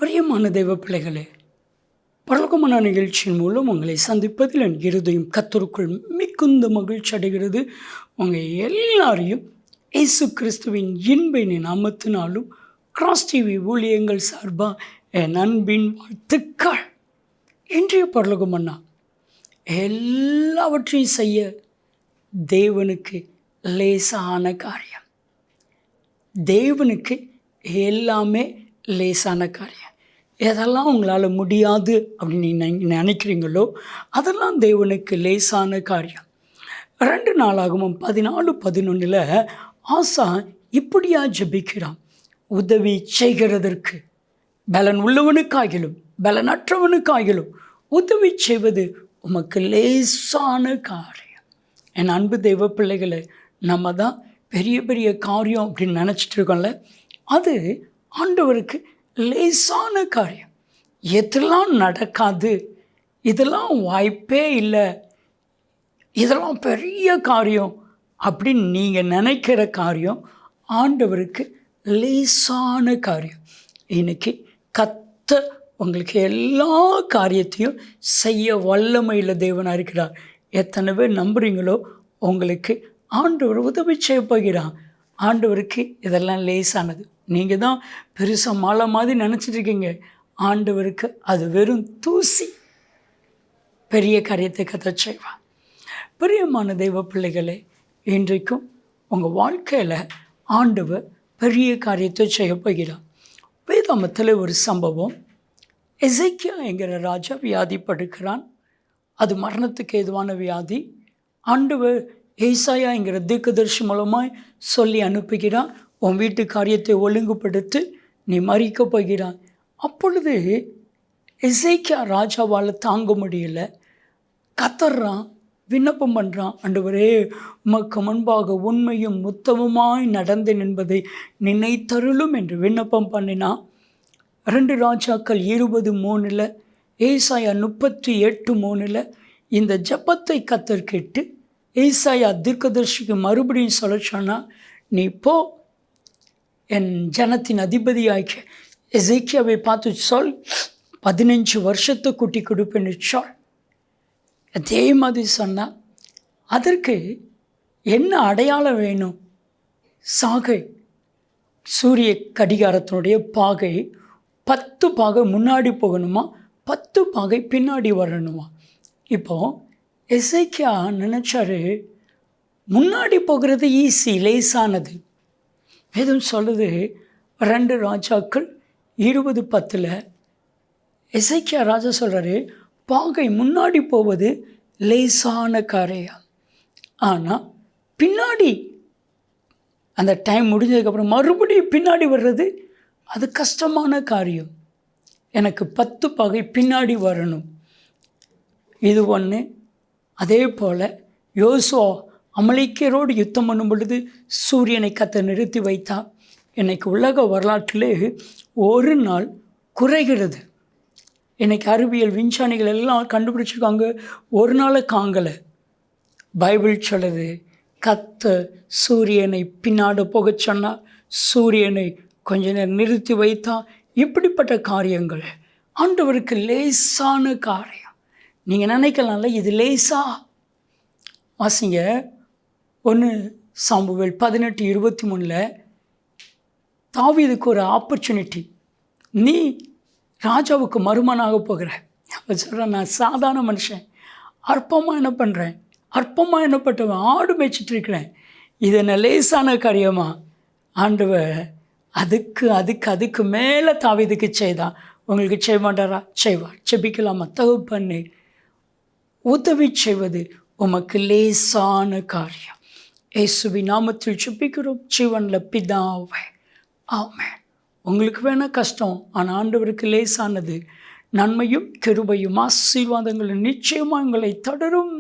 பிரியமான தெய்வ பிள்ளைகளே, பரலோகமான நிகழ்ச்சியின் மூலம் உங்களை சந்திப்பதில் என் இருதயம் கர்த்தருக்குள் மிகுந்த மகிழ்ச்சி அடைகிறது. உங்கள் எல்லாரையும் இயேசு கிறிஸ்துவின் இன்பையின் நாமத்தினாலும் கிராஸ் டிவி ஊழியங்கள் சார்பாக என் அன்பின் வாழ்த்துக்கள். இன்றைய பரலோகமன்னா எல்லாவற்றையும் செய்ய தேவனுக்கு லேசான காரியம். தேவனுக்கு எல்லாமே லேசான காரியம். எதெல்லாம் உங்களால் முடியாது அப்படின்னு நீங்கள் நினைக்கிறீங்களோ அதெல்லாம் தேவனுக்கு லேசான காரியம். 2 நாளாகவும் 14:11 ஆசா இப்படியா ஜெபிக்கிறான், உதவி செய்கிறதற்கு பலன் உள்ளவனுக்காகிலும் பலனற்றவனுக்காகிலும் உதவி செய்வது உமக்கு லேசான காரியம். என் அன்பு தெய்வ பிள்ளைகளை, நம்ம தான் பெரிய பெரிய காரியம் அப்படின்னு நினச்சிட்டு இருக்கோம்ல, அது ஆண்டவருக்கு லேசான காரியம். எதெல்லாம் நடக்காது, இதெல்லாம் வாய்ப்பே இல்லை, இதெல்லாம் பெரிய காரியம் அப்படின்னு நீங்கள் நினைக்கிற காரியம் ஆண்டவருக்கு லேசான காரியம். இன்னைக்கு கர்த்தர் உங்களுக்கு எல்லா காரியத்தையும் செய்ய வல்லமையில் தேவனாக இருக்கிறார். எத்தனை பேர் நம்புறீங்களோ உங்களுக்கு ஆண்டவர் உதவி செய்ய போகிறான். ஆண்டவருக்கு இதெல்லாம் லேசானது. நீங்கள் தான் பெருசாக மாலை மாதிரி நினச்சிட்டு இருக்கீங்க. ஆண்டவருக்கு அது வெறும் தூசி. பெரிய காரியத்தை கர்த்தர் செய்வார். பிரியமான தெய்வ பிள்ளைகளே, இன்றைக்கும் உங்கள் வாழ்க்கையில் ஆண்டவர் பெரிய காரியத்தை செய்ய போகிறார். வேதாமத்தில் ஒரு சம்பவம். எசேக்கியா என்கிற ராஜா வியாதிப்படுகிறான். அது மரணத்துக்கு ஏதுவான வியாதி. ஆண்டவர் ஏசாயா என்கிற தீர்க்கதரிசி மூலமாய் சொல்லி அனுப்புகிறான், உன் வீட்டு காரியத்தை ஒழுங்குபடுத்தி நீ மறிக்க போகிறான். அப்பொழுது எசேக்கியா ராஜாவால் தாங்க முடியல, கத்தர்றான், விண்ணப்பம் பண்ணுறான், ஆண்டவரே உமக்கு முன்பாக உண்மையும் உத்தமமாய் நடந்தேன் என்பதை நினைத்தருளும் என்று விண்ணப்பம் பண்ணினான். 2 ராஜாக்கள் 20:3 ஏசாயா 38:3 இந்த ஜெபத்தை கத்தர் கேட்டு ஏசாயா தீர்க்கதரிசிக்கு மறுபடியும் சொல்ல சொன்னால், நீ போ, என் ஜனத்தின் அதிபதியாகிய எசேக்கியாவை பார்த்து சொல், 15 வருஷத்தை கூட்டி கொடுப்பேன்னு சொல். அதே மாதிரி சொன்னால், அதற்கு என்ன அடையாளம் வேணும்? சாகை, சூரிய கடிகாரத்தினுடைய பாகை 10 பாகை முன்னாடி போகணுமா, 10 பாகை பின்னாடி வரணுமா? இப்போது எசேக்கியா நினச்சாரு, முன்னாடி போகிறது ஈஸி, லேசானது. வேதம் சொல்லுது 2 ராஜாக்கள் 20:10 எசேக்கியா ராஜா சொல்கிறாரு, பாகை முன்னாடி போவது லேசான காரியம். ஆனால் பின்னாடி அந்த டைம் முடிஞ்சதுக்கப்புறம் மறுபடியும் பின்னாடி வர்றது அது கஷ்டமான காரியம். எனக்கு 10 பாகை பின்னாடி வரணும். இது ஒன்று. அதே போல் யோசுவா அமலேக்கியரோடு யுத்தம் பண்ணும் பொழுது சூரியனை கர்த்தர் நிறுத்தி வைத்தார். இன்றைக்கு உலக வரலாற்றிலே ஒரு நாள் குறைகிறது. இன்றைக்கி அறிவியல் விஞ்ஞானிகள் எல்லாம் கண்டுபிடிச்சிருக்காங்க, ஒரு நாளை காங்கலை. பைபிள் சொல்லுது, கர்த்தர் சூரியனை பின்னாடி போக சொன்னார், சூரியனை கொஞ்ச நேரம் நிறுத்தி வைத்தார். இப்படிப்பட்ட காரியங்கள் ஆண்டவருக்கு லேசான காரியம். நீங்கள் நினைக்கலாம்ல, இது லேசா? வாசிங்க 1 சாமுவேல் 18:23 தாவீதுக்கு ஒரு ஆப்பர்ச்சுனிட்டி. நீ ராஜாவுக்கு மருமனாக போகிற. அப்போ சொல்கிறேன், நான் சாதாரண மனுஷன், அற்பமாக என்ன பண்ணுறேன், அற்பமாக என்னப்பட்டவன், ஆடு மேய்ச்சிட்டு இருக்கிறேன், இது என்ன லேசான காரியமா? ஆண்டவர் அதுக்கு அதுக்கு அதுக்கு மேலே தாவீதுக்கு செய்தான். உங்களுக்கு செய்ய மாட்டாரா? செய்வார். செபிக்கலாமா? தகப்பனே, உதவி செய்வது உமக்கு லேசான காரியம். இயேசுவின் நாமத்தில் செபிக்கிறோம் ஜீவனில் பிதாவே, ஆமென். உங்களுக்கு வேணால் கஷ்டம், ஆனால் ஆண்டவருக்கு லேசானது. நன்மையும் கிருபையும் ஆசீர்வாதங்களும் நிச்சயமாக உங்களை தொடரும்.